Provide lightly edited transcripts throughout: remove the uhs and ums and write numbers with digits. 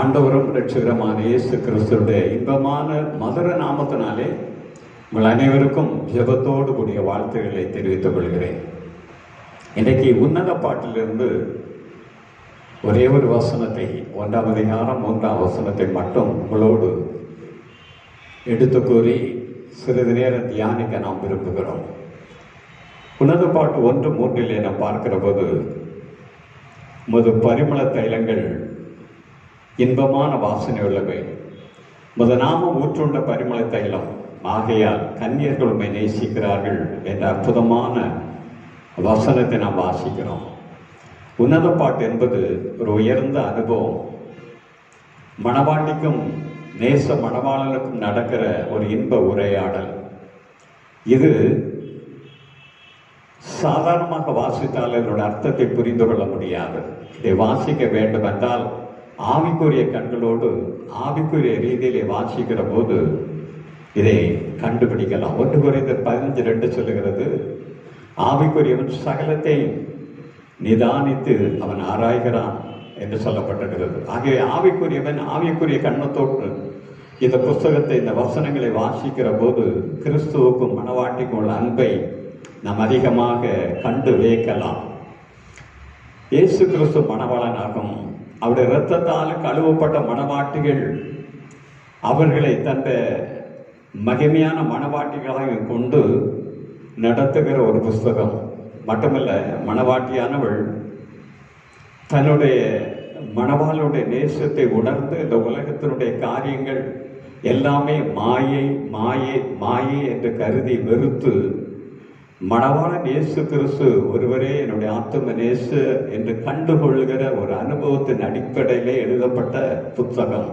ஆண்டவரும் இரட்சகருமான இயேசு கிறிஸ்துவுடைய இன்பமான மதுர நாமத்தினாலே உங்கள் அனைவருக்கும் ஜெபத்தோடு கூடிய வாழ்த்துக்களை தெரிவித்துக் கொள்கிறேன். இன்றைக்கு உன்னத பாட்டிலிருந்து ஒரே ஒரு வசனத்தை, 1ஆம் அதிகாரம் 1ஆம் வசனத்தை மட்டும் உங்களோடு எடுத்து கூறி சிறிது நேரம் தியானிக்க நாம் விரும்புகிறோம். உன்னத பாட்டு 1:3 நாம் பார்க்கிற போது, உமது பரிமள தைலங்கள் இன்பமான வாசனை உள்ளவை, உமது நாமம் ஊற்றுண்ட பரிமள தைலம், ஆகையால் கன்னியர்கள் உம்மை நேசிக்கிறார்கள் என்ற அற்புதமான வசனத்தை நாம் வாசிக்கிறோம். உன்னத பாட்டு என்பது ஒரு உயர்ந்த அனுபவம். மணவாட்டிக்கும் நேச மணவாளனுக்கும் நடக்கிற ஒரு இன்ப உரையாடல். இது சாதாரணமாக வாசித்தால் இதோட அர்த்தத்தை புரிந்து கொள்ள முடியாது. இதை வாசிக்க வேண்டும் என்றால் ஆவிக்குரிய கண்களோடு ஆவிக்குரிய ரீதியிலே வாசிக்கிற போது இதை கண்டுபிடிக்கலாம். 1 Corinthians 15:2 சொல்லுகிறது, ஆவிக்குரியவன் சகலத்தை நிதானித்து அவன் ஆராய்கிறான் என்று சொல்லப்பட்டிருக்கிறது. ஆகவே ஆவிக்குரியவன் ஆவிக்குரிய கண்ணத்தோடு இந்த புஸ்தகத்தை, இந்த வசனங்களை வாசிக்கிற போது கிறிஸ்துவுக்கும் மணவாட்டிக்கும் உள்ள அன்பை நாம் அதிகமாக கண்டு வியக்கலாம். இயேசு கிறிஸ்து மணவாளனாகும், அவருடைய இரத்தத்தால் கழுவப்பட்ட மணவாட்டிகள் அவர்களை தந்த மகிமையான மணவாட்டிகளாக கொண்டு நடத்துகிற ஒரு புஸ்தகம். மட்டுமல்ல, மணவாட்டியானவள் தன்னுடைய மணவாளுடைய நேசத்தை உணர்ந்து இந்த உலகத்தினுடைய காரியங்கள் எல்லாமே மாயை மாயை மாயை என்று கருதி வெறுத்து, மணவாளன் இயேசு கிறிஸ்து ஒருவரே என்னுடைய ஆத்தும நேசு என்று கண்டுகொள்கிற ஒரு அனுபவத்தின் அடிப்படையிலே எழுதப்பட்ட புத்தகம்.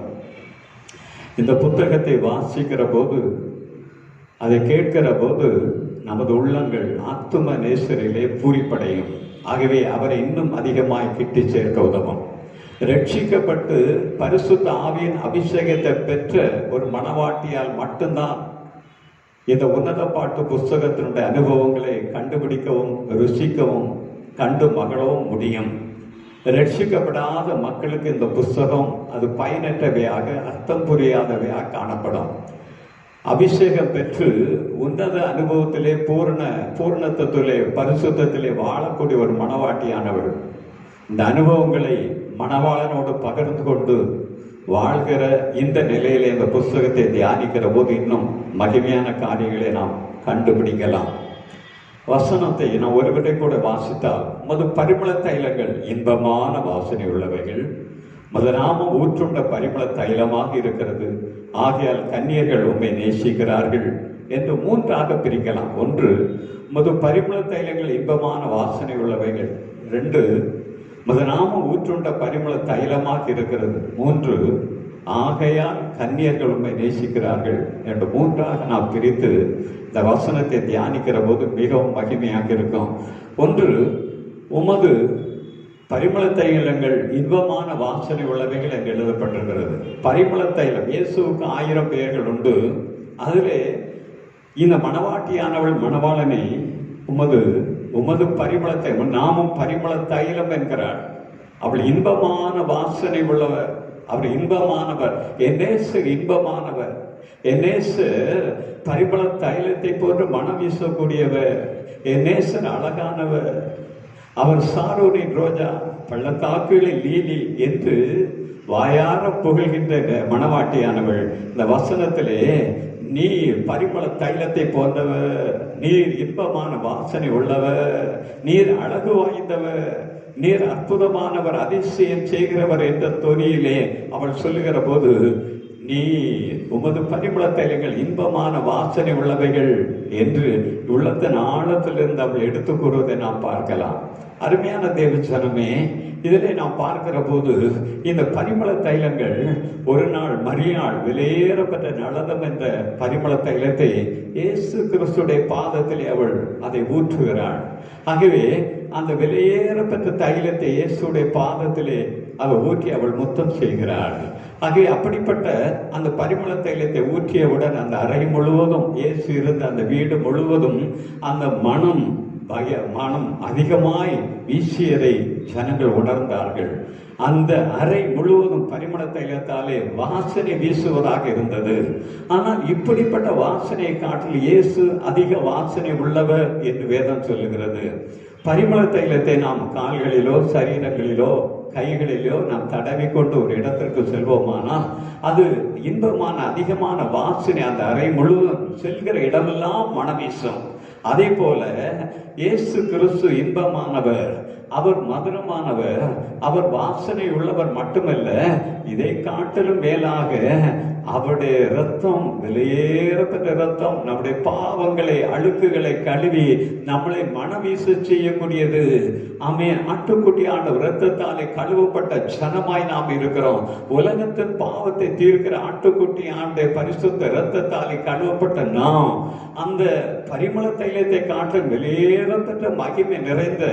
இந்த புத்தகத்தை வாசிக்கிற போது, அதை கேட்கிற போது நமது உள்ளங்கள் ஆத்தும நேசரிலே பூரிப்படையும். ஆகவே அவரை இன்னும் அதிகமாய் கிட்டி சேர்க்க உதவும். ரட்சிக்கப்பட்டு பரிசுத்த ஆவியின் அபிஷேகத்தை பெற்ற ஒரு மணவாட்டியால் மட்டும்தான் இந்த உன்னத பாட்டு புஸ்தகத்தினுடைய அனுபவங்களை கண்டுபிடிக்கவும் ருசிக்கவும் கண்டு மகளவும் முடியும். ரட்சிக்கப்படாத மக்களுக்கு இந்த புஸ்தகம் அது பயனற்றவையாக, அர்த்தம் புரியாதவையாக காணப்படும். அபிஷேகம் பெற்று உன்னத அனுபவத்திலே பூர்ணத்திலே பரிசுத்திலே வாழக்கூடிய ஒரு மணவாட்டியானவள் இந்த அனுபவங்களை மணவாளனோடு பகிர்ந்து கொண்டு வாழ்கிற இந்த நிலையிலே இந்த புஸ்தகத்தை தியானிக்கிற போது இன்னும் மகிமையான காரியங்களை நாம் கண்டுபிடிக்கலாம். வசனத்தை நாம் ஒருவரை கூட வாசித்தால், உமது பரிமள தைலங்கள் இன்பமான வாசனை உள்ளவைகள், உமது நாமம் ஊற்றுண்ட பரிமள தைலமாக இருக்கிறது, ஆகையால் கன்னியர்கள் உம்மை நேசிக்கிறார்கள் என்று 3ஆக பிரிக்கலாம். 1, உமது பரிமள தைலங்கள் இன்பமான வாசனை உள்ளவைகள். 2, உமது நாமம் ஊற்றுண்ட பரிமள தைலமாக இருக்கிறது. 3, ஆகையால் கன்னியர்கள் உம்மை நேசிக்கிறார்கள் என்று 3ஆக நாம் பிரித்து இந்த வசனத்தை தியானிக்கிற போது மிகவும் மகிமையாக இருக்கும். 1, உமது பரிமள தைலங்கள் இன்பமான வாசனை உள்ளவைகள் என்று எழுதப்பட்டிருக்கிறது. பரிமள தைலம், இயேசுவுக்கு 1000 பெயர்கள் உண்டு. அதிலே இந்த மணவாட்டியானவள் மணவாளனை உமது பரிமள தைலம், நாமும் பரிமள தைலம் என்கிறாள். அவள் இன்பமான வாசனை உள்ளவர், அவர் இன்பமானவர், என்னேசு இன்பமானவர், என்னேசு பரிமள தைலத்தை போன்று மனம் வீசக்கூடியவர், என்னேசன் அழகானவர், அவர் சாரோனின் ரோஜா, பள்ளத்தாக்குகளில் லீலி என்று வாயார புகழ்கின்ற மணவாட்டியானவள். இந்த வசனத்திலே நீர் பரிமள தைலத்தை போன்றவர், நீர் இன்பமான வாசனை உள்ளவர், நீர் அழகு வாய்ந்தவர், நீர் அற்புதமானவர், அதிசயம் செய்கிறவர் என்ற தொனியிலே அவள் சொல்லுகிற போது, நீ உமது பரிமள தைலங்கள் இன்பமான வாசனை உள்ளவைகள் என்று உள்ளத்தின் ஆழத்திலிருந்து அவள் எடுத்துக் கூறுவதை நாம் பார்க்கலாம். அருமையான தேவஜனமே, இதிலே நாம் பார்க்கிற போது இந்த பரிமள தைலங்கள் ஒரு நாள் மரியாள் விலையேறப்பட்ட நளதம் என்ற பரிமள தைலத்தை இயேசு கிறிஸ்துடைய பாதத்திலே அவள் அதை ஊற்றுகிறாள். ஆகவே அந்த விலையேறப்பட்ட தைலத்தை இயேசுடைய பாதத்திலே அவள் ஊற்றி அவள் முத்தம் செய்கிறாள். ஆகவே அப்படிப்பட்ட அந்த பரிமள தைலத்தை ஊற்றியவுடன் அந்த அறை முழுவதும், இயேசு இருந்த அந்த வீடு முழுவதும் அந்த மனம் மனம் அதிகமாய் வீசியதை ஜனங்கள் உணர்ந்தார்கள். அந்த அறை முழுவதும் பரிமள தைலத்தாலே வாசனை வீசுவதாக இருந்தது. ஆனால் இப்படிப்பட்ட வாசனையை காட்டில் இயேசு அதிக வாசனை உள்ளவர் என்று வேதம் சொல்லுகிறது. பரிமள தைலத்தை நாம் கால்களிலோ சரீரங்களிலோ கைகளிலோ நாம் தடவி கொண்டு ஒரு இடத்திற்கு செல்வோமானால் அது இன்பமான அதிகமான வாசனை அந்த அறை முழுவதும் செல்கிற இடமெல்லாம் மனம் வீசும். அதே போல இயேசு கிறிஸ்து இன்பமானவர், அவர் மதுரமானவர், அவர் வாசனை உள்ளவர் மட்டுமல்ல, இதை காட்டிலும் மேலாக அவருடைய இரத்தம், விலையேறப்பட்ட இரத்தம், நம்முடைய பாவங்களை அழுக்குகளை கழுவி நம்மளை மனவீச செய்யக்கூடியது. ஆமென். ஆட்டுக்குட்டியான இரத்தத்தாலே கழுவப்பட்ட ஜனமாய் நாம் இருக்கிறோம். உலகத்தின் பாவத்தை தீர்க்கிற ஆட்டுக்குட்டியான பரிசுத்த இரத்தத்தாலே கழுவப்பட்ட நாம் அந்த பரிமள தைலத்தை காட்ட விலையேறப்பட்ட மகிமை நிறைந்த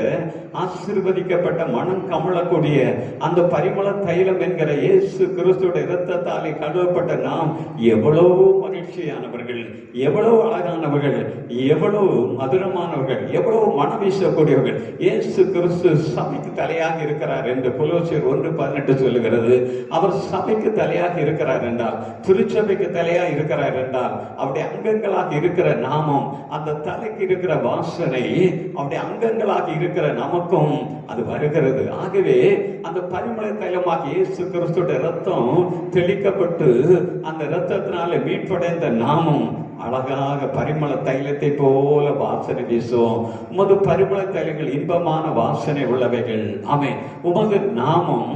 ஆசீர்வதிக்கப்பட்ட மனம் கமலக்கூடிய அந்த பரிமள தைலம் என்கிற இயேசு கிறிஸ்துவோட இரத்தத்தாலே கழுவப்பட்ட நாம் எவ்வளவு மகிழ்ச்சியானவர்கள், எவ்வளவு அழகானவர்கள், எவ்வளவு மதுரமானவர்கள், எவ்வளவு மனம் வீசக்கூடியவர்கள். இயேசு கிறிஸ்து சபைக்கு தலையாக இருக்கிறார் என்று கொலோசியர் 1:18 சொல்லுகிறது. அவர் சபைக்கு தலையாக இருக்கிறார் என்றால், திருச்சபைக்கு தலையாக இருக்கிறார் என்றால், அவருடைய அங்கங்களாக இருக்கிற நாமம், அந்த தலைக்கு இருக்கிற வாசனை அவருடைய அங்கங்களாக இருக்கிற நமக்கும் அது வருகிறது. ஆகவே அந்த பரிமள தைலமாக இயேசு கிறிஸ்துவோட இரத்தம் தெளிக்கப்பட்டு அந்த இரத்தத்தினால மீட்படைந்த நாமும் அழகாக பரிமள தைலத்தை போல வாசனை வீசுவோம். உமது பரிமள தைலங்கள் இன்பமான வாசனை உள்ளவைகள். ஆமென். உமது நாமம்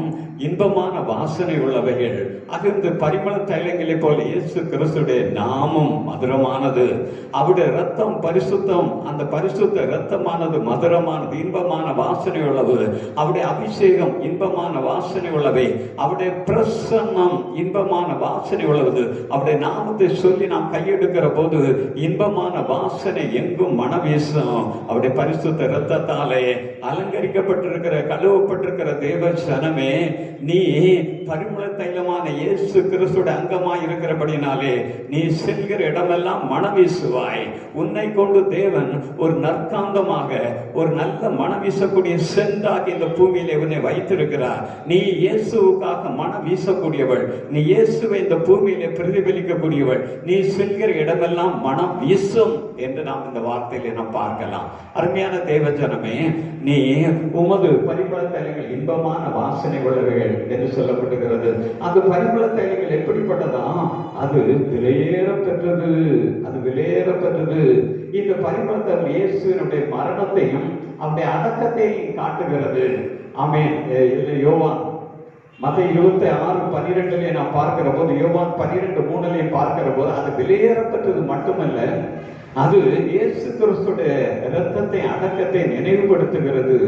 இன்பமான வாசனை உள்ளவைகள். அது பரிமள தைலங்களை போல இயேசு கிறிஸ்துடைய நாமம் மதுரமானது. அவருடைய ரத்தம் பரிசுத்தம். அந்த பரிசுத்த இரத்தமானது மதுரமானது, இன்பமான வாசனை உள்ளது. அவருடைய அபிஷேகம் இன்பமான வாசனை உள்ளவை. அவருடைய பிரசன்னம் இன்பமான வாசனை உள்ளது. அவருடைய நாமத்தை சொல்லி நாம் கையெடுக்கிற போது இன்பமான வாசனை எங்கும் மனவீசும். அவருடைய பரிசுத்த இரத்தத்தாலே அலங்கரிக்கப்பட்டிருக்கிற கழுவப்பட்டிருக்கிற தேவ ஜனமே, நீ பரிமள தைலமான இயேசு கிறிஸ்துவோட அங்கமாய் இருக்கிறபடினாலே நீ செல்கிற இடமெல்லாம் மனம் வீசுவாய். உன்னை கொண்டு தேவன் ஒரு நற்காந்தமாக, ஒரு நல்ல மனம் வீசக்கூடிய சென்றாக இந்த பூமியிலே உன்னை வைத்திருக்கிறார். நீ இயேசுவுக்காக மனம் வீசக்கூடியவள். நீ இயேசுவை இந்த பூமியிலே பிரதிபலிக்கக்கூடியவள். நீ செல்கிற இடமெல்லாம் மனம் வீசும் என்று நாம் இந்த வார்த்தையிலே நாம் பார்க்கலாம். அருமையான தேவ ஜனமே, நீ உமது பரிமள தைலங்கள் இன்பமான வாசனை உள்ளவைகள் என்று சொல்லப்படுகிறது. அந்த பரிமள தைலங்கள் எப்படிப்பட்டதா? அது விலையேற பெற்றது. அது விலையேற பெற்றது. இந்த பரிமள தைலம் இயேசுவினுடைய மரணத்தையும் அவருடைய அடக்கத்தையும் காட்டுகிறது. ஆமென். யோவான் மத்தேயு 26:12 நாம் பார்க்கிற போது, யோவான் 12:3 பார்க்கிற போது, அது விலையேறப்பட்டது மட்டுமல்ல, அது இயேசு கிறிஸ்துடைய இரத்தத்தை அடக்கத்தை நினைவுபடுத்துகிறது.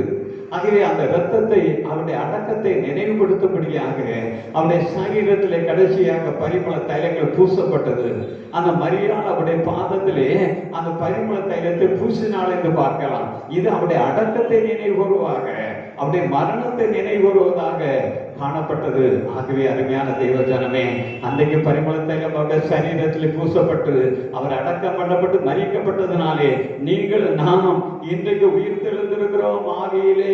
ஆகவே அந்த இரத்தத்தை, அவருடைய அடக்கத்தை நினைவுபடுத்தும்படியாக அவருடைய சரீரத்திலே கடைசியாக பரிமள தைலங்கள் பூசப்பட்டது. அந்த மரியாள் அவருடைய பாதத்திலே அந்த பரிமள தைலத்தை பூசினாள் என்று பார்க்கலாம். இது அவருடைய அடக்கத்தை நினைவுறுவாக, அவருடைய மரணத்தை நினைவுறுவதாக காணப்பட்டது. ஆகவே அருமையான தெய்வ ஜனமே, அன்றைக்கு பரிமள தைலம் அவருடைய சரீரத்தில் பூசப்பட்டு அவர் அடக்கம் பண்ணப்பட்டு மறிக்கப்பட்டதுனாலே நீங்கள் நானும் இன்றைக்கு உயிர் தெழுந்திருக்கிறோம். ஆவியிலே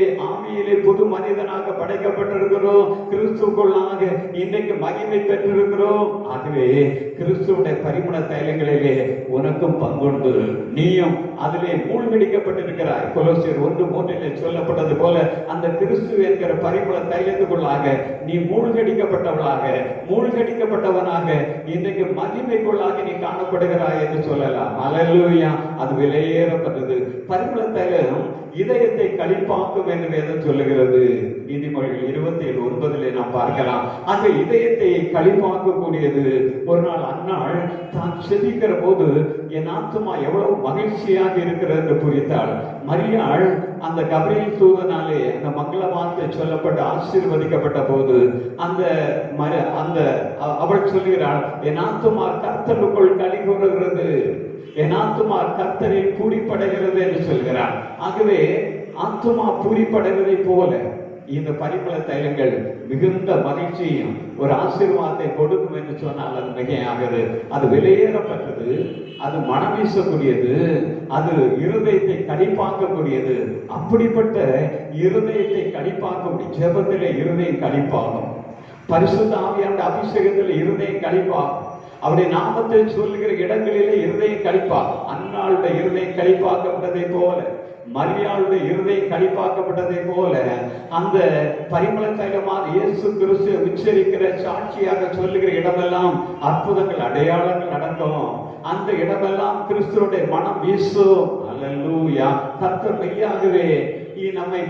புது மனிதனாக படைக்கப்பட்டிருக்கிறோம். கிறிஸ்துக்குள்ளாக இன்றைக்கு மகிமை பெற்றிருக்கிறோம். ஆகவே கிறிஸ்துவுடைய பரிமள தைலங்களிலே உனக்கும் பங்குண்டு, நீயும் அதிலே மூழ்கடிக்கப்பட்டிருக்கிறாய். கொலோசியர் 1:3 சொல்லப்பட்டது போல அந்த கிறிஸ்து என்கிற பரிமள தைலத்துக்குள்ளாக நீ மூழ்கடிக்கப்பட்டவனாக இன்றைக்கு மகிமைக்குள்ளாக நீ காணப்படுகிறாய் என்று சொல்லலாம். அல்லேலூயா. அது விலையேறப்பட்டது. பரிமள தைலம் இதயத்தை களிப்பாக்கும் என்று வேதம் சொல்லுகிறது. நீதிமொழிகள் 27:9 நாம் பார்க்கலாம். அந்த இதயத்தை களிப்பாக்கக்கூடியது. ஒரு நாள் அன்னாள் தான் செபிக்கிற போது என் ஆத்துமா எவ்வளவு மகிழ்ச்சியாக இருக்கிறது என்று புரிந்தாள். மரியாள் அந்த கபிரியேல் தூதனாலே அந்த மங்கள வார்த்தை சொல்லப்பட்டு ஆசீர்வதிக்கப்பட்ட போது அந்த அவள் சொல்கிறாள், என் ஆத்துமா கர்த்தருக்குள் களி கூறுகிறது, என் ஆத்துமா கர்த்தரில் பூரிப்படைகிறது என்று சொல்கிறார். ஆகவே ஆத்துமா பூரிப்படைவதை போல இந்த பரிமள தைலங்கள் மிகுந்த மகிழ்ச்சியும் ஒரு ஆசீர்வாதத்தை கொடுக்கும் என்று சொன்னால் அது மிகையாகுது. அது வெளியேறப்பட்டது, அது மனம் வீசக்கூடியது, அது இருதயத்தை கடிப்பாக்கக்கூடியது. அப்படிப்பட்ட இருதயத்தை கடிப்பாக்கக்கூடிய ஜெபத்திலே இருதயம் கடிப்பாகும், பரிசுத்த ஆவியானவருடைய அபிஷேகத்தில் இருதயம் கடிப்பாகும், அவருடைய நாமத்தை சொல்லுகிற இடங்களிலே இருதயம் கடிப்பாகும். அன்னாளுடைய இருதயம் கடிப்பாக்கப்பட்டதை போல, மரியாளுடைய இருதயம் கடிப்பாக்கப்பட்டதை போல, அந்த பரிமள தைலமாக இயேசு கிறிஸ்து உச்சரிக்கிற சாட்சியாக சொல்லுகிற இடமெல்லாம் அற்புதங்கள் அடையாளங்கள் நடக்கும். அந்த இடமெல்லாம் கிறிஸ்துவோட மனம் வீசும். அல்லேலூயா. கர்த்தர் மெய்யாகவே நம்மை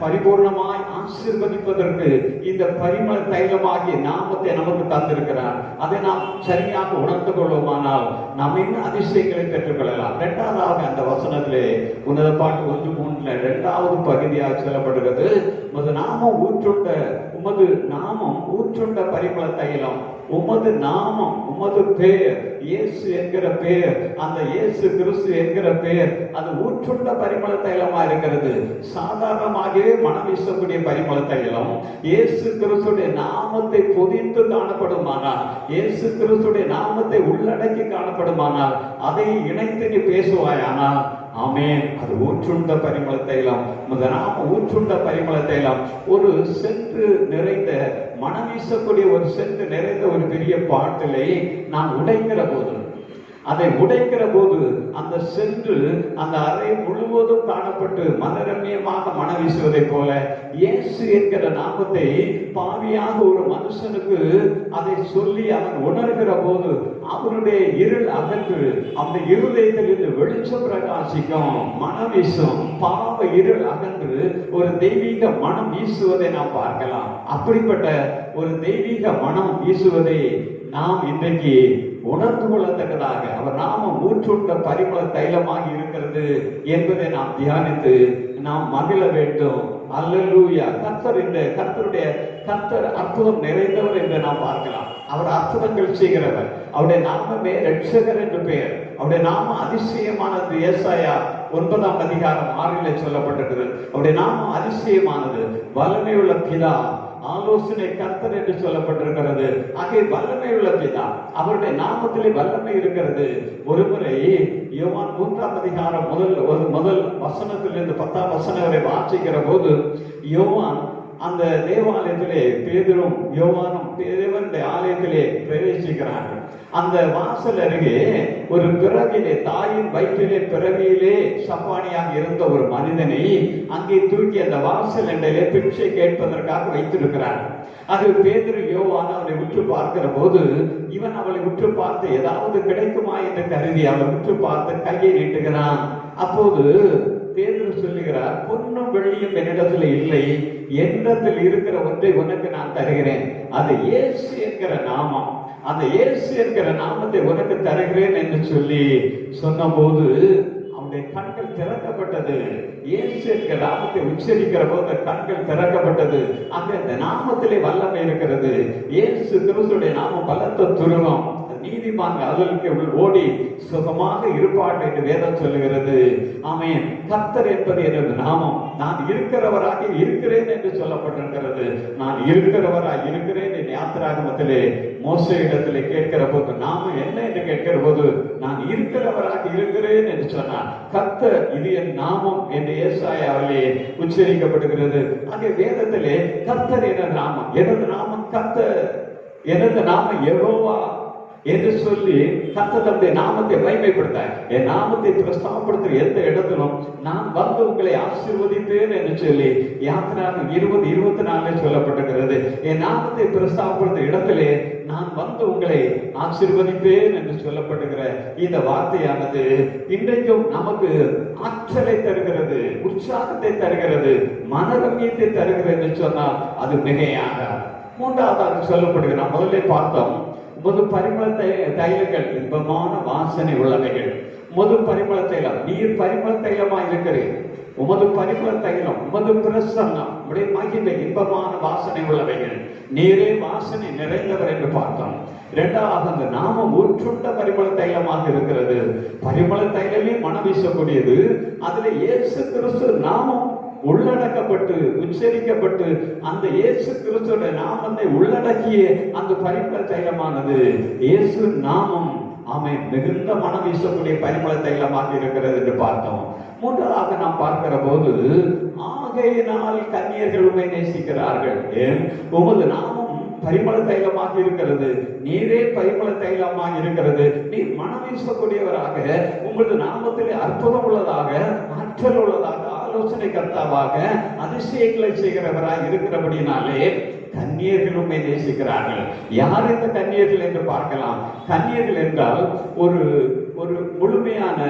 பரிபூர்ணமாய் ஆசீர்வதிப்பதற்கு இந்த பரிமள தைலமாகிய நாமத்தை நமக்கு தந்திருக்கிறார். அதை நாம் சரியாக உணர்ந்து கொள்வோமானால் நாம் இன்னும் அதிசயங்களை பெற்றுக்கொள்ளலாம். இரண்டாவதாக அந்த வசனத்திலே உன்னத பாட்டு 1:3 இரண்டாவது பகுதியாக சொல்லப்படுகிறது. உமது நாமம் ஊற்றுண்ட பரிமள தைலம், உமது நாமம், உமது பெயர், இயேசு என்கிற பெயர், அந்த இயேசு கிறிஸ்து என்கிற பெயர், அது ஊற்றுண்ட பரிமள தைலமா இருக்கிறது. சாதாரணமாகவே மனம் வீசக்கூடிய பரிமள தைலம் இயேசு கிறிஸ்துடைய நாமத்தை பொதிந்து காணப்படுமானால், இயேசு கிறிஸ்துடைய நாமத்தை உள்ளடக்கி காணப்படுமானால், அதை இணைத்து நீ பேசுவாயானால், ஆமென், அது ஊற்றுண்ட பரிமள தைலம். நாம ஊற்றுண்ட பரிமள தைலம் ஒரு சென்று நிறைந்த மனம் வீசக்கூடிய ஒரு சென்று நிறைந்த ஒரு பெரிய பாட்டிலை நாம் உடைக்கிற போது, அதை உடைக்கிற போது அந்த சென்று அந்த அறை முழுவதும் காணப்பட்டு மனரம்யமாக மனம் வீசுவதை போல இயேசு என்கிற நாமத்தை பாவியாக ஒரு மனுஷனுக்கு அதை சொல்லி அவன் உணர்கிற போது அவனுடைய இருள் அகன்று அந்த இருதயத்தில் இருந்து வெளிச்சம் பிரகாசிக்கும், மனம் வீசும். பாவ இருள் அகன்று ஒரு தெய்வீக மனம் வீசுவதை நாம் பார்க்கலாம். அப்படிப்பட்ட ஒரு தெய்வீக மனம் வீசுவதை நாம் இன்றைக்கு உணர்ந்து கொள்ளத்தக்கதாக அவர் நாமம் ஊற்றுண்ட பரிமள தைலமாக இருக்கிறது என்பதை நாம் தியானித்து நாம் மகிழ வேண்டும். அல்லேலூயா. கர்த்தர் அற்புதம் நிறைந்தவர் என்று நாம் பார்க்கலாம். அவர் அற்புதங்கள் செய்கிறவர். அவருடைய நாமமே ரட்சகர் என்று பெயர். அவருடைய நாம அதிசயமானது. ஏசாயா 9:6 சொல்லப்பட்டிருக்கிறது. அவருடைய நாமம் அதிசயமானது, வல்லமையுள்ள பிதா, ஆலோசனை கர்த்தர் என்று சொல்லப்பட்டிருக்கிறது. ஆகிய வல்லமை உள்ள பிதா, அவருடைய நாமத்திலே வல்லமை இருக்கிறது. ஒருமுறை யோவான் 3 முதல் வசனத்திலிருந்து 10 வசனம் வரை வாசிக்கிற போது, யோவான் அந்த தேவாலயத்திலே பேதுரும் யோவானும் தேவனுடைய ஆலயத்திலே பிரவேசிக்கிறார்கள். அந்த வாசல் அருகே ஒரு பிறவிலே, தாயின் வயிற்றிலே பிறவியிலே சப்பானியாக இருந்த ஒரு மனிதனை அங்கே தூக்கி அந்த வாசல் எண்டையிலே பிச்சை கேட்பதற்காக வைத்திருக்கிறார். அது பேதுரு யோவான் அவரை உற்று பார்க்கிற போது, இவன் அவளை உற்று பார்த்து ஏதாவது கிடைக்குமா என்று கருதி அவளை உற்று பார்த்து கையை நீட்டுகிறான். அப்போது பேதுரு சொல்லுகிறார், பொன்னும் வெள்ளியும் என்னிடத்தில் இல்லை, என்னிடத்தில் இருக்கிற ஒன்றை உனக்கு நான் தருகிறேன், அது இயேசு என்கிற நாமம், அந்த இயேசு என்கிற நாமத்தை உனக்கு தருகிறேன் என்று சொல்லி சொன்ன போது அவனுடைய கண்கள் திறக்கப்பட்டது. இயேசு என்கிற நாமத்தை உச்சரிக்கிற போது கண்கள் திறக்கப்பட்டது. அங்க இந்த நாமத்திலே வல்லமை இருக்கிறது. இயேசு கிறிஸ்துடைய நாமம் பலத்த துருவம், நீதிமான்கள் அதற்கு ஓடி சுகமாக இருப்பார்கள் என்று வேதம் சொல்லுகிறது. ஆமென். கர்த்தர் என்பது எனது நாமம். நான் இருக்கிறவராக இருக்கிறேன் என்று சொல்லப்பட்டிருக்கிறது. நான் இருக்கிறவராக இருக்கிறேன் என்று யாத்திராகமத்திலே மோசே இடத்திலே கேட்கிற போது நாமம் என்ன என்று கேட்கிற போது நான் இருக்கிறவராக இருக்கிறேன் என்று சொன்னார். கர்த்தர் இது என் நாமம் என்று ஏசாயாவிலே உச்சரிக்கப்படுகிறது. அங்கே வேதத்திலே கர்த்தர் எனது நாமம், எனது நாமம் கர்த்தர், எனது நாமம் யெகோவா என்று சொல்லி கர்த்தர் தம்முடைய நாமத்தை மகிமைப்படுத்தார். என் நாமத்தை பிரஸ்தாபப்படுத்துகிற எந்த இடத்திலும் நான் வந்து உங்களை ஆசீர்வதிப்பேன் என்று சொல்லி யாத்திராகமம் 20:24 சொல்லப்பட்டிருக்கிறது. என் நாமத்தை பிரஸ்தாபப்படுத்துகிற இடத்திலே நான் வந்து உங்களை ஆசீர்வதிப்பேன் என்று சொல்லப்படுகிற இந்த வார்த்தையானது இன்றைக்கும் நமக்கு ஆற்றலை தருகிறது, உற்சாகத்தை தருகிறது, மனரம்யத்தை தருகிறது என்று சொன்னால் அது மிகையாக. மூன்றாவதாக சொல்லப்படுகிற முதல்ல பார்த்தோம், உமது பரிமள தைலங்கள் இன்பமான வாசனை உள்ளவைகள். உமது பரிமள தைலம், நீர் பரிமள தைலமா இருக்கிறேன். உமது பரிமள தைலம், உமது பிரசன்னம், உடைய மகிமை இன்பமான வாசனை உள்ளவைகள். நீரே வாசனை நிறைந்தவர் என்று பார்த்தோம். இரண்டாவது, அந்த நாமம் ஊற்றுண்ட பரிமள தைலமாக இருக்கிறது. பரிமள தைலமே மனம் வீசக்கூடியது. அதுல இயேசு கிறிஸ்து நாமம் உள்ளடக்கப்பட்டு உச்சரிக்கப்பட்டு அந்த இயேசு கிறிஸ்துவோட நாமத்தை உள்ளடக்கிய அந்த பரிமள தைலமானது இயேசு நாமம் ஆமென் மிகுந்த மனம் வீசக்கூடிய பரிமள தைலமாக இருக்கிறது என்று பார்த்தோம். மூன்றாவதாக நாம் பார்க்கிற போது ஆகையினால் கன்னியர்கள் உம்மை நேசிக்கிறார்கள். ஏன்? உமது நாமம் பரிமள தைலமாக இருக்கிறது, நீரே பரிமள தைலமாக இருக்கிறது, நீர் மனம் வீசக்கூடியவராக, உங்களது நாமத்திலே அற்புதம் உள்ளதாக, ஆற்றல் உள்ளதாக, ஆலோசனை கர்த்தாவாக, அதிசயங்களை செய்கிறவராக இருக்கிறபடினாலே கன்னியர்கள் உம்மை நேசிக்கிறார்கள். யார் இந்த கன்னியர்கள் என்று பார்க்கலாம். கன்னியர்கள் என்றால் ஒரு ஒரு முழுமையான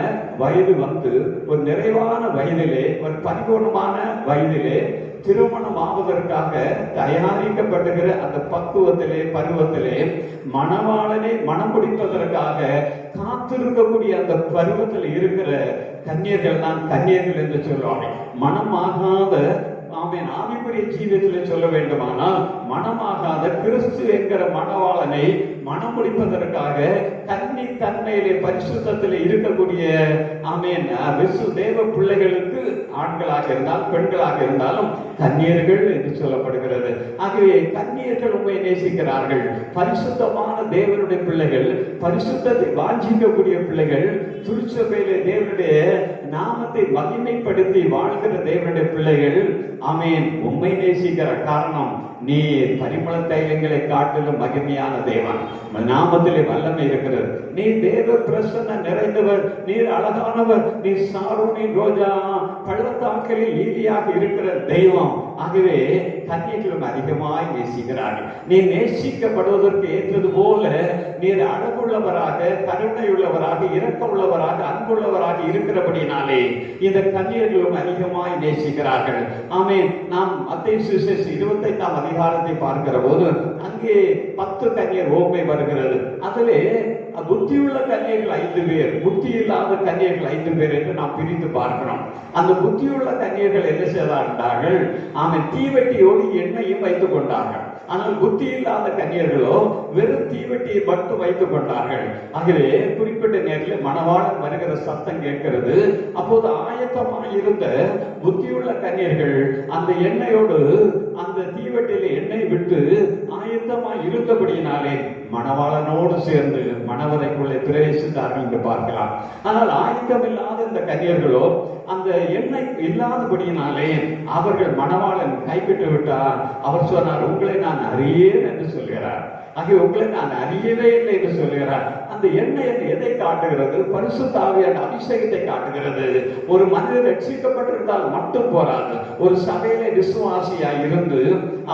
வயது வந்து ஒரு நிறைவான வயதிலே ஒரு பரிபூர்ணமான வயதிலே திருமணம் ஆவதற்காக தயாரிக்கப்படுகிற அந்த பக்குவத்திலே பருவத்திலே மணவாளனை மனம் முடிப்பதற்காக காத்திருக்கக்கூடிய அந்த பருவத்தில் இருக்கிற கன்னியர்கள் தான் கன்னியர்கள் என்று சொல்லுவாங்க. மனமாகாத ஆமென் ஆவிக்குரிய ஜீவியத்தில் சொல்ல வேண்டுமானால் மனமாகாத கிறிஸ்து என்கிற மணவாளனை மனம் முடிப்பதற்காக கன்னி தன்மையிலே பரிசுத்தத்தில் இருக்கக்கூடிய ஆமென் தேவ பிள்ளைகளுக்கு ஆண்களாக இருந்தால் பெண்களாக இருந்தாலும் கன்னியர்கள் என்று சொல்லப்படுகிறது. ஆகவே கன்னியர்கள் உண்மை நேசிக்கிறார்கள். பரிசுத்தமான தேவனுடைய பிள்ளைகள், பரிசுத்தத்தை வாஞ்சிக்கக்கூடிய பிள்ளைகள், திருச்சபையிலே தேவனுடைய நாமத்தை மகிமைப்படுத்தி வாழ்கிற தேவனுடைய பிள்ளைகள் ஆமென் உம்மை நேசிக்கிற காரணம் நீ பரிமள தைலங்களை காட்டிலும் மகிமையான தேவன், நாமத்திலே வல்லமை இருக்கிறது, நீ தேவ பிரசன்ன நிறைந்தவர், நீர் அழகானவர், நீ சாரோனின் ரோஜா பள்ளத்தாக்கில் லீலியாக இருக்கிற தெய்வம். ஆகவே கன்னியர்களும் அதிகமாய் நேசிக்கிறார்கள். நீ நேசிக்கப்படுவதற்கு ஏற்றது போல நீர் அழகுள்ளவராக, கருணையுள்ளவராக, இரக்க உள்ளவராக, அன்புள்ளவராக இருக்கிறபடினாலே இந்த கன்னியர்களும் அதிகமாய் நேசிக்கிறார்கள். ஆமென். நாம் மத்தேயு சுவிசேஷம் 25ஆம் அதிகாரத்தை பார்க்கிற போது அங்கே 10 கன்னியர் ஓமை வருகிறது. அதிலே புத்தியுள்ள கன்னியர்கள் 5 பேர், புத்தி இல்லாத கன்னியர்கள் 5 பேர் என்று நாம் பிரித்து பார்க்கிறோம். அந்த புத்தியுள்ள கன்னியர்கள் என்ன செய்தார்கள்? ஆமென், தீவெட்டியோடு எண்ணெயும் வைத்துக் கொண்டார்கள். ஆனால் புத்தி இல்லாத கன்னியர்களோ வெறும் தீவெட்டியை மட்டும் வைத்துக் கொண்டார்கள். ஆகவே குறிப்பிட்ட நேரத்தில் மணவாளன் வருகிற சத்தம் கேட்கிறது. அப்போது ஆயத்தமாக இருந்த புத்தியுள்ள கன்னியர்கள் அந்த எண்ணெயோடு அந்த தீவெட்டியில எண்ணெய் விட்டு ஆயத்தமாக இருந்தபடியினாலே மணவாளனோடு சேர்ந்து மணவரைக்குள்ளே பிரவேசித்தார்கள் என்று பார்க்கலாம். ஆனால் ஆயத்தம் இல்லாத இந்த கன்னியர்களோ அந்த எண்ணெய் இல்லாதபடியினாலே அவர்கள் மணவாளன் கைவிட்டு விட்டார். அவர் சொன்னார், உங்களை நான் அறியேன் என்று சொல்கிறார். ஆகிய உங்களை நான் அறியவே இல்லை என்று சொல்கிறார். அந்த எண்ணெய் எதை காட்டுகிறது? பரிசுத்த ஆவியான அபிஷேகத்தை காட்டுகிறது. ஒரு மனிதன் ரட்சிக்கப்பட்டிருந்தால் மட்டும் போராது. ஒரு சபையில விசுவாசியாய் இருந்து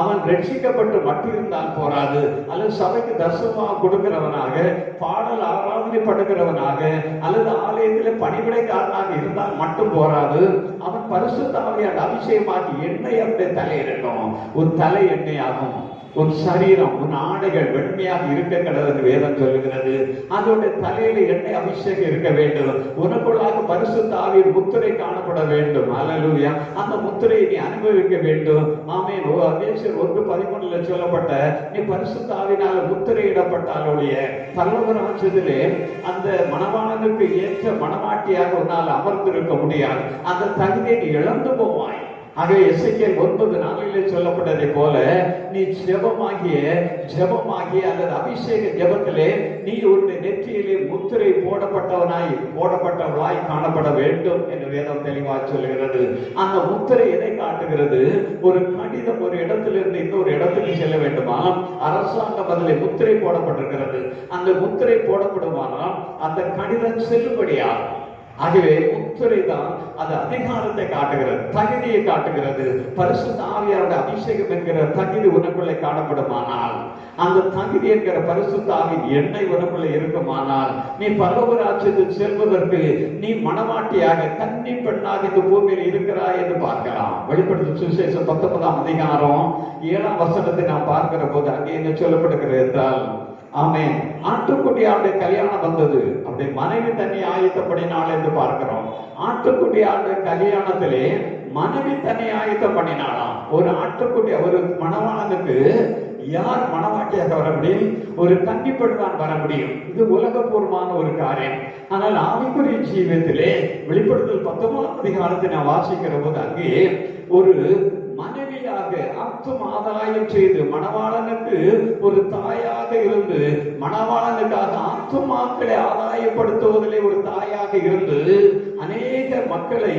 அவன் ரட்சிக்கப்பட்டு மட்டும் இருந்தால் போராது. அல்லது சபைக்கு தர்சனமாக கொடுக்கிறவனாக, பாடல் ஆராதனை படுகிறவனாக, அல்லது ஆலயத்தில் பணிவிடைக்காரனாக இருந்தால் மட்டும் போராது. அவன் பரிசுத்த ஆவியான அபிஷேகமாகி எண்ணெய் அவனுடைய தலை இருக்கும். ஒரு தலை எண்ணெய் ஆகும். உன் சரீரம், உன் ஆடைகள் வெண்மையாக இருக்க கடவுள் வேதம் சொல்லுகிறது. அதோட தலையில எண்ணெய் அபிஷேகம் இருக்க வேண்டும். உனக்குள்ளாக பரிசுத்த ஆவியின் முத்திரை காணப்பட வேண்டும். அல்லேலூயா. அந்த முத்திரையை நீ அனுபவிக்க வேண்டும். ஆமென். எபேசியர் 1:13 சொல்லப்பட்ட நீ பரிசுத்த ஆவியினால முத்திரையிடப்பட்டாலுடைய பரலோக ராஜ்யத்திலே அந்த மணவாளனுக்கு ஏற்ற மணவாட்டியாக உன்னால் அமர்ந்திருக்க முடியாது. அந்த தகுதியை நீ இழந்து போவாய். ஆகவே எசேக்கியேல் 9:4 சொல்லப்பட்டதை போல நீ ஜெபமாகிய அல்லது அபிஷேக ஜெபத்திலே நீ உன்னுடைய நெற்றியிலே முத்திரை போடப்பட்டவளாய் காணப்பட வேண்டும் என்று வேதம் தெளிவாக சொல்லுகிறது. அந்த முத்திரை எதை காட்டுகிறது? ஒரு கடிதம் ஒரு இடத்திலிருந்து இன்னொரு இடத்துக்கு செல்ல வேண்டுமா? அரசாங்கம் அதில் முத்திரை போடப்பட்டிருக்கிறது. அந்த முத்திரை போடப்படுமானால் அந்த கடிதம் செல்லுபடியாகும். ஆகவே முத்திரை தான் அது அதிகாரத்தை காட்டுகிறது, தகுதியை காட்டுகிறது. பரிசுத்த ஆவியாருடைய அபிஷேகம் என்கிற தகுதி உனக்குள்ளே காணப்படுமானால், அந்த தகுதி என்கிற பரிசுத்த ஆவியின் எண்ணெய் உனக்குள்ளே இருக்குமானால், நீ பரலோக ராஜ்யத்தில் செல்வதற்கு நீ மணவாட்டியாக கன்னி பெண்ணாக இந்த பூமியில் இருக்கிறாய் என்று பார்க்கலாம். வெளிப்படுத்தும் சுவிசேஷம் 19ஆம் அதிகாரம் 7ஆம் வசனத்தை நாம் பார்க்கிற போது அங்கே என்ன சொல்லப்படுகிறது என்றால், ஆமென், ஆட்டுக்குட்டியாருடைய கல்யாணம் வந்தது, அப்படி மனைவி தன்னை ஆயத்தப்படினாள் என்று பார்க்கிறோம். ஆட்டுக்குட்டியாருடைய கல்யாணத்திலே மனைவி தன்னை ஆயத்தம் பண்ணினாலாம். ஒரு ஆட்டுக்குட்டி, ஒரு மணவாளனுக்கு யார் மணவாட்டியாக வர முடியும்? ஒரு கன்னிப்பெண் தான் வர முடியும். இது உலகபூர்வமான ஒரு காரியம். ஆனால் ஆவிக்குரிய ஜீவியத்திலே வெளிப்படுத்தல் 19ஆம் அதிகாரத்தை நான் வாசிக்கிற போது அங்கே ஒரு மனைவியாக அத்தும் ஆதாயம் செய்து மணவாளனுக்கு ஒரு தாயாக இருந்து மணவாளனுக்காக ஆத்துமாக்களை ஆதாயப்படுத்துவதிலே ஒரு தாயாக இருந்து அநேக மக்களை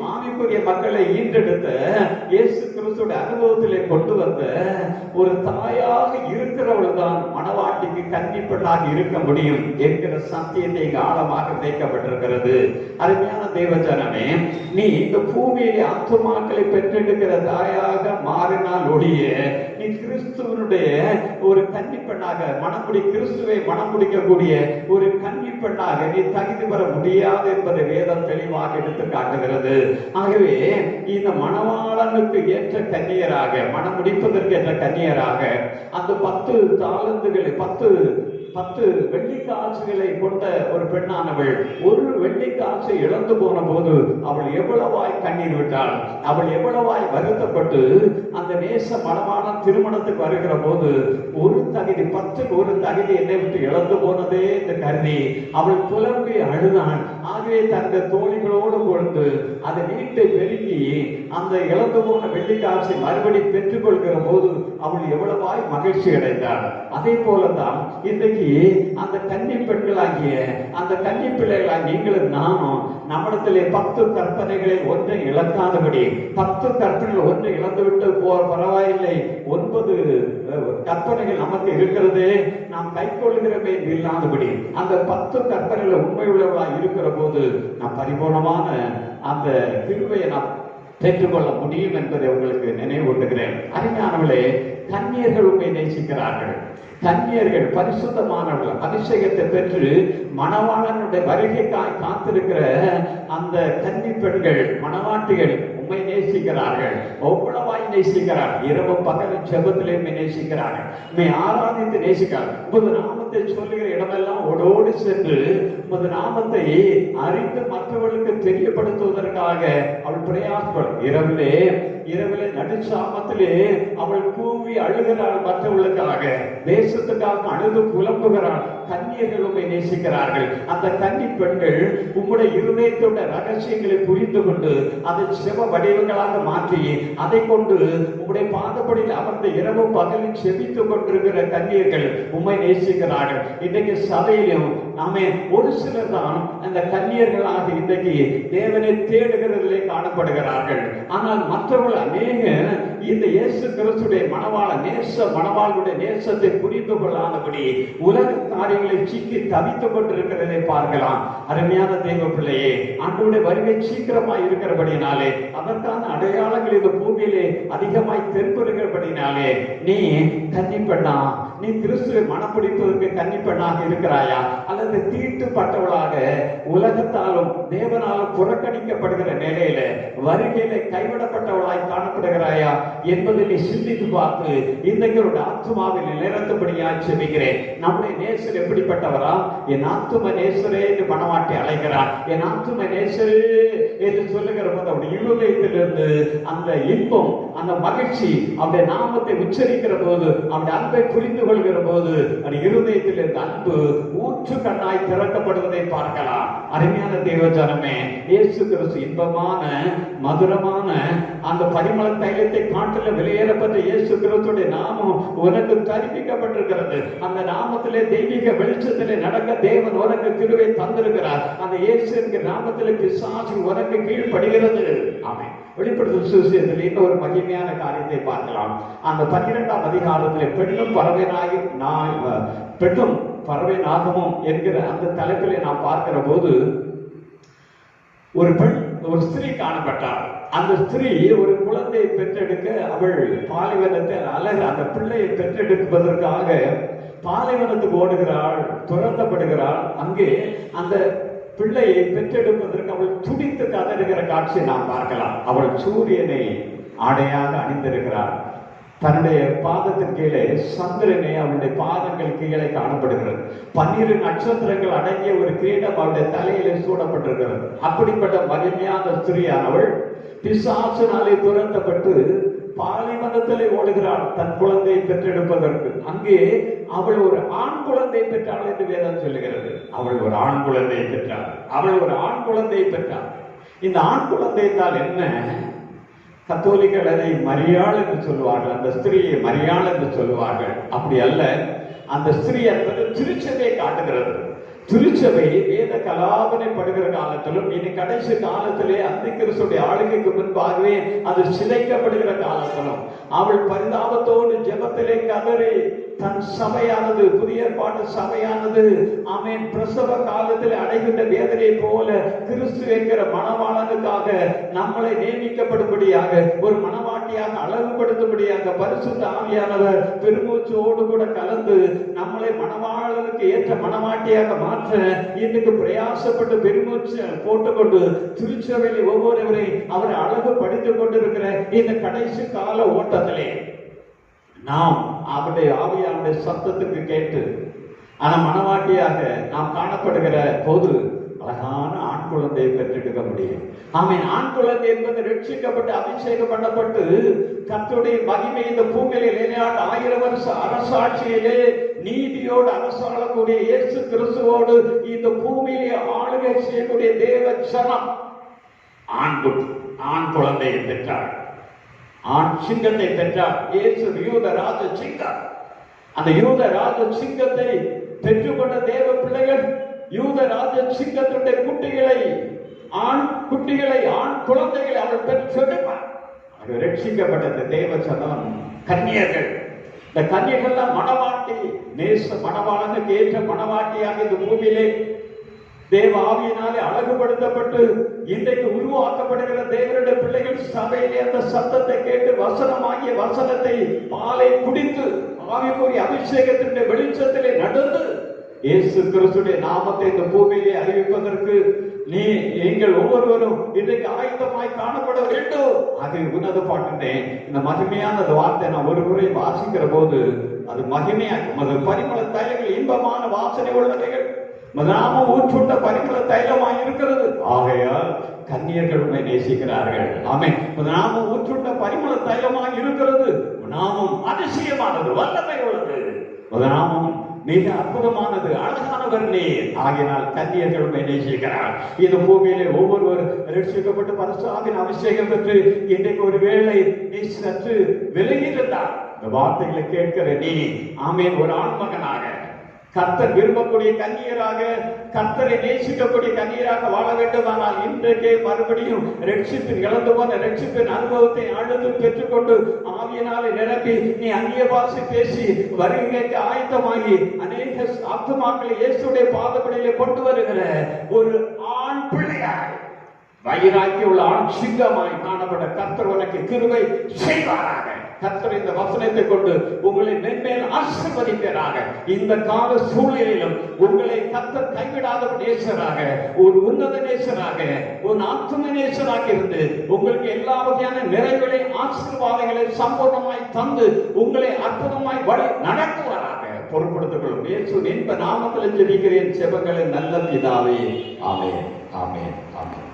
ஆவிக்குரிய மக்களை ஈன்றெடுத்த இயேசு கிறிஸ்துவின் அனுபவத்திலே கொண்டு வந்த ஒரு தாயாக இருக்கிறவள் தான் மணவாட்டிக்கு கன்னிப்பெண்ணாக இருக்க முடியும் என்கிற சத்தியத்தை இங்கு ஆழமாக விதைக்கப்பட்டிருக்கிறது. அருமையான தேவஜனமே, நீ இந்த பூமியிலே ஆத்துமாக்களை பெற்றெடுக்கிற தாயாக மாறினால் ஒழிய நீ கிறிஸ்துவனுடைய ஒரு கன்னிப்பெண்ணாக கிறிஸ்துவை மனம் முடிக்கக்கூடிய ஒரு கன்னிப்பெண்ணாக நீ தகுதி பெற முடியாது என்பதை வேதம் தெளிவாக எடுத்து காட்டுகிறது. ஆகவே இந்த மணவாளனுக்கு ஏற்ற கன்னியராக மனம் முடிப்பதற்கு ஏற்ற கன்னியராக அந்த 10 தாலந்துகளை 10 வெள்ளிக்காசுகளை கொண்ட ஒரு பெண்ணானவள் ஒரு வெள்ளிக்காசை இழந்து போன போது அவள் எவ்வளவாய் கண்ணீர் விட்டாள், அவள் எவ்வளவாய் வருத்தப்பட்டு அந்த நேச மணவாளன் திருமணத்துக்கு வருகிற போது ஒரு தகுதி 10 ஒரு தகுதி என்னை விட்டு இழந்து போனதே என்று கருதி அவள் புலம்பி அழுதான். ஆகவே தந்த தோழிகளோடு கொண்டு அதை வீட்டை பெருக்கி அந்த இழந்து போன வெள்ளிக்காசை மறுபடி பெற்றுக் கொள்கிற போது அவள் எவ்வளவாய் மகிழ்ச்சி அடைந்தாள். அதே போலதான் இன்றைக்கு அந்த கன்னி பெண்களாகிய அந்த கன்னி பிள்ளைகளாக நீங்களும் நானும் நம்மிடத்திலே 10 கற்பனைகளை ஒன்றை இழக்காதபடி 10 கற்பனைகள் ஒன்றை இழந்துவிட்டு பரவாயில்லை 9 கற்பனைகள் நமக்கு இருக்கிறது நாம் கை கொள்கிறமே இல்லாதபடி அந்த 10 கற்பனைகள் உண்மை உள்ளவர்களாக இருக்கிற போது நாம் பரிபூர்ணமான அந்த கிருபையை நாம் பெற்றுக்கொள்ள முடியும் என்பதை உங்களுக்கு நினைவூட்டுகிறேன். அருமையானவர்களே, கன்னியர்கள் உண்மை நேசிக்கிறார்கள். கன்னியர்கள் பரிசுத்தமானவர்கள் அபிஷேகத்தை பெற்று மணவாளனுடைய வருகைக்காய் காத்திருக்கிற அந்த கன்னி பெண்கள் மணவாட்டிகள் உண்மை நேசிக்கிறார்கள். ஒவ்வொருவாய் நேசிக்கிறார்கள். இரவு பகல் ஜெபத்திலே நேசிக்கிறார்கள். உண்மை ஆராதித்து நேசிக்கிறார்கள். உமது நாமத்தை சொல்லுகிற இடமெல்லாம் ஓடோடி சென்று உமது நாமத்தை அறிந்து மற்றவர்களுக்கு தெரியப்படுத்துவதற்காக அவள் பிரயாசப்படும். இரவிலே நடுச்சாமத்திலே அவள் கூவி அழுகிறாள். மற்றவர்களுக்காக தேசத்துக்காக அழுது புலம்புகிறாள். கன்னியர்கள் உண்மை நேசிக்கிறார்கள். அந்த கன்னி பெண்கள் உம்முடைய இருதயத்தோட ரகசியங்களை புரிந்து கொண்டு அதை செவ வடிவங்களாக மாற்றி அதை கொண்டு உம்முடைய பாதப்படியில் அமர்ந்த இரவு பகலில் செபித்துக் கொண்டிருக்கிற கன்னியர்கள் உண்மை நேசிக்கிறார்கள். இன்றைக்கு சபையிலும் நாமே ஒரு சிலர் தான் அந்த கன்னியர்களாக இன்றைக்கு தேவனை தேடுகிறதிலே காணப்படுகிறார்கள். ஆனால் மற்றவர்கள் அநேக இந்த இயேசு கிறிஸ்துடைய மணவாளனுடைய நேசத்தை புரிந்து கொள்ளாதபடி உலக காரியங்களை சிக்கி தவித்துக் கொண்டிருக்கிறதை பார்க்கலாம். அருமையான தேவ பிள்ளையே, ஆண்டவருடைய வருகை சீக்கிரமாய் இருக்கிறபடினாலே அதற்கான அடையாளங்கள் இந்த பூமியிலே அதிகமாய் தென்படுகிறபடினாலே நீ கன்னிப்பெண்ணா, நீ கிறிஸ்துவை மனப்பிடிப்பதற்கு கன்னிப்பெண்ணாக இருக்கிறாயா, அல்லது தீட்டுப்பட்டவளாக உலகத்தாலும் தேவனாலும் புறக்கணிக்கப்படுகிற நிலையில வருகையில கைவிடப்பட்டவளாய் காணப்படுகிறாயா என்பதை நீ சிந்தித்து பார்த்து இன்றைக்கு ஒரு ஆத்துமாவில் நிரந்தபடியாய் செபிக்கிறேன். நம்முடைய நேசர் எப்படிப்பட்டவரா? என் ஆத்தும நேசரே என்று மனவாட்டி அழைக்கிறார். என் ஆத்தும நேசரே என்று சொல்லுகிற போது அவருடைய இருதயத்திலிருந்து அந்த இன்பம், அந்த மகிழ்ச்சி, அவருடைய நாமத்தை உச்சரிக்கிற போது, அவருடைய அன்பை புரிந்து கொள்கிற போது அவருடைய இருதயத்தில் இருந்த அன்பு ஊற்று கண்ணாய் திறக்கப்படுவதை பார்க்கலாம். அருமையான தேவஜனமே, இயேசு கிறிஸ்து இன்பமான மதுரமான அந்த பரிமள தைலத்தை காட்டில வெளியேறப்பட்ட இயேசு கிறிஸ்துடைய நாமம் உனக்கு தரிப்பிக்கப்பட்டிருக்கிறது. அந்த நாமத்திலே தெய்வீக வெளிச்சத்திலே நடக்க தேவன் உனக்கு கிருபை தந்திருக்கிறார். அந்த இயேசு என்கிற நாமத்திலே பிசாசு உனக்கு கீழ்ப்படுகிறது. ஆமென். வெளிப்படுத்தல் சுவிசேஷத்தில் இன்னொரு மகிமையான காரியத்தை பார்க்கலாம். அந்த 12ஆம் அதிகாரத்தில் பெண்ணும் பறவை நாகமும் என்கிற அந்த தலைப்பிலே நாம் பார்க்கிற போது ஒரு ஸ்திரீ காணப்பட்டார். அந்த ஸ்திரீ ஒரு குழந்தையை பெற்றெடுக்க அவள் பாலைவனத்தில் அந்த பிள்ளையை பெற்றெடுப்பதற்காக பாலைவனத்துக்கு ஓடுகிறாள், துரத்தப்படுகிறாள். அங்கே அந்த பிள்ளையை பெற்றெடுப்பதற்கு அவள் துடித்து கதறுகிற காட்சியை நாம் பார்க்கலாம். அவள் சூரியனை ஆடையாக அணிந்திருக்கிறாள். தன்னுடைய பாதத்தின் கீழே சந்திரனை அவளுடைய பாதங்கள் கீழே காணப்படுகிறது. 12 நட்சத்திரங்கள் அடங்கிய ஒரு கிரீடம் அவளுடைய தலையிலே சூடப்பட்டிருக்கிறது. அப்படிப்பட்ட மகிமையான ஸ்திரீயானவள் பிசாசினாலே துரத்தப்பட்டு பாலைவனத்திலே ஓடுகிறாள் தன் குழந்தையை பெற்றெடுப்பதற்கு. அங்கே அவள் ஒரு ஆண் குழந்தை பெற்றாள் என்று வேதம் சொல்லுகிறது. அவள் ஒரு ஆண் குழந்தையை பெற்றாள். இந்த ஆண் குழந்தைத்தால் என்ன? கத்தோலிக்கர்கள் அதை மரியாள் என்று சொல்லுவார்கள், அந்த ஸ்திரீயை மரியாள் என்று சொல்லுவார்கள். அப்படி அல்ல, அந்த ஸ்திரீ என்பது திருச்சபையை காட்டுகிறது. திருச்சபை வேத கலாபனைப்படுகிற காலத்திலும் இனி கடைசி காலத்திலே அந்தி கிறிஸ்துடைய ஆளுகைக்கு முன்பாகவே அது சிதைக்கப்படுகிற காலத்திலும் அவள் பரிதாபத்தோடு ஜெபத்திலே கதறி தன் சபையானது, புதிய ஏற்பாட்டு சபையானது ஆமென் பிரசவ காலத்தில் அடைகின்ற வேதனை போல கிறிஸ்து என்கிற மணவாளனுக்காக நம்மளை நியமிக்கப்படும்படியாக, ஒரு மணவாட்டியாக அழகுபடுத்தும்படியாக பரிசுத்த ஆவியானவர் பெருமூச்சோடு கூட கலந்து நம்மளை மணவாளனுக்கு ஏற்ற மணவாட்டியாக மாற்ற இன்னைக்கு பிரயாசப்பட்டு பெருமூச்சு போட்டுக்கொண்டு திருச்சபையில் ஒவ்வொருவரை அவரை அழகுபடுத்திக் கொண்டிருக்கிற இந்த கடைசி கால ஓட்டத்திலே நாம் அவருடைய ஆவியானுடைய சத்தத்துக்கு கேட்டு ஆனா மனவாட்டியாக நாம் காணப்படுகிற போது அழகான ஆண் குழந்தையை பெற்றெடுக்க முடியும். ஆமென். ஆண் குழந்தை என்பது ரட்சிக்கப்பட்டு அபிஷேகம் பண்ணப்பட்டு கர்த்தருடைய மகிமை இந்த பூமியிலே நிலைநாட்ட 1000 வருஷ அரசாட்சியிலே நீதியோடு அரசாளக்கூடிய இயேசு கிறிஸ்துவோடு இந்த பூமியை ஆளுகை செய்யக்கூடிய தேவ ஜனம் ஆண் குழந்தையை பெற்றார், ஆண் சிங்கத்தை பெற்றார். இயேசு யூத ராஜ சிங்கம். அந்த யூத ராஜ சிங்கத்தை பெற்றுக்கொண்ட தேவ பிள்ளைகள் யூத ராஜ சிங்கத்தினுடைய குட்டிகளை, ஆண் குட்டிகளை, ஆண் குழந்தைகளை அவர் பெற்றெடுப்பார். அவர் ரட்சிக்கப்பட்ட தேவ சனம் கன்னியர்கள். இந்த கன்னியர்கள் தான் மணவாட்டி, நேச மணவாளனுக்கு ஏற்ற மணவாட்டியாக இந்த பூமியிலே தேவ ஆவியினாலே அழகுபடுத்தப்பட்டு இன்றைக்கு உருவாக்கப்படுகிற தேவனுடைய பிள்ளைகள் சபையிலே அந்த சத்தத்தை கேட்டு வசனமாகிய வசனத்தை பாலை குடித்து ஆவிக்குரிய அபிஷேகத்தினுடைய வெளிச்சத்திலே நடந்து இயேசு கிறிஸ்துடைய நாமத்தை இந்த பூமியிலே அறிவிப்பதற்கு நீங்கள் ஒவ்வொருவரும் இன்றைக்கு ஆயத்தமாய் காணப்பட வேண்டும். அது உன்னத பாட்டுனேன். இந்த மகிமையான வார்த்தை நான் ஒரு முறை வாசிக்கிற போது அது மகிமையாகும். அது பரிமள தைலங்கள், இன்பமான வாசனை உள்ளவைகள், நாமும் ஊற்றுண்ட பரிமள தைலமாய் இருக்கிறது. ஆகையால் கன்னியர்கள் உண்மை நேசிக்கிறார்கள். ஆமென். நாமும் ஊற்றுண்ட பரிமள தைலமாய் இருக்கிறது. நாமும் அதிசயமானது, வல்லமை உள்ளது. நாமும் மிக அற்புதமானது, அழகானவர் நீர். ஆகினால் கன்னியர்கள் உண்மை நேசிக்கிறார். இந்த பூமியிலே ஒவ்வொருவர் ரட்சிக்கப்பட்டு பரிசுத்தாவின் அபிஷேகம் பெற்று இன்றைக்கு ஒரு வேளை நீ சற்று விலகி இருந்தால் இந்த வார்த்தைகளை கேட்கிற நீ ஆமென் ஒரு ஆண்மகனாக, கர்த்தர் விரும்பக்கூடிய கன்னியராக, கர்த்தரை நேசிக்கக்கூடிய கன்னியராக வாழ வேண்டுமானால் இன்றைக்கே மறுபடியும் ரட்சிப்பின் இழந்து போன ரட்சிப்பின் அனுபவத்தை ஆழ்ந்து பெற்றுக்கொண்டு ஆவியினாலே நிரப்பி நீ அந்நிய பாஷை பேசி வருகைக்கு ஆயத்தமாகி அநேக ஆத்துமாக்களை இயேசுடைய பாதப்படியிலே கொண்டு வருகிற ஒரு ஆண் பிள்ளையாய், வைராக்கி உள்ள ஆண் சிங்கமாய் காணப்பட கர்த்தர் உனக்கு கிருபை செய்வாராக. கர்த்தர் இந்த வசனத்தை கொண்டு உங்களை மென்மேல் ஆசீர்வதிப்பாராக. இந்த கால சூழ்நிலையிலும் உங்களை கர்த்தர் கைவிடாத நேசராக, ஒரு உன்னத நேசராக, ஒரு ஆத்தும நேசராக இருந்து உங்களுக்கு எல்லா வகையான நிறைவுகளை, ஆசீர்வாதங்களை சம்பூர்ணமாய் தந்து உங்களை அற்புதமாய் வழி நடத்துவாராக. பொறுப்படுத்திக் கொள்ளும் இயேசுவின் இன்ப நாமத்தில் ஜெபிக்கிறேன். செபங்களின் நல்ல பிதாவே. ஆமென், ஆமென், ஆமென்.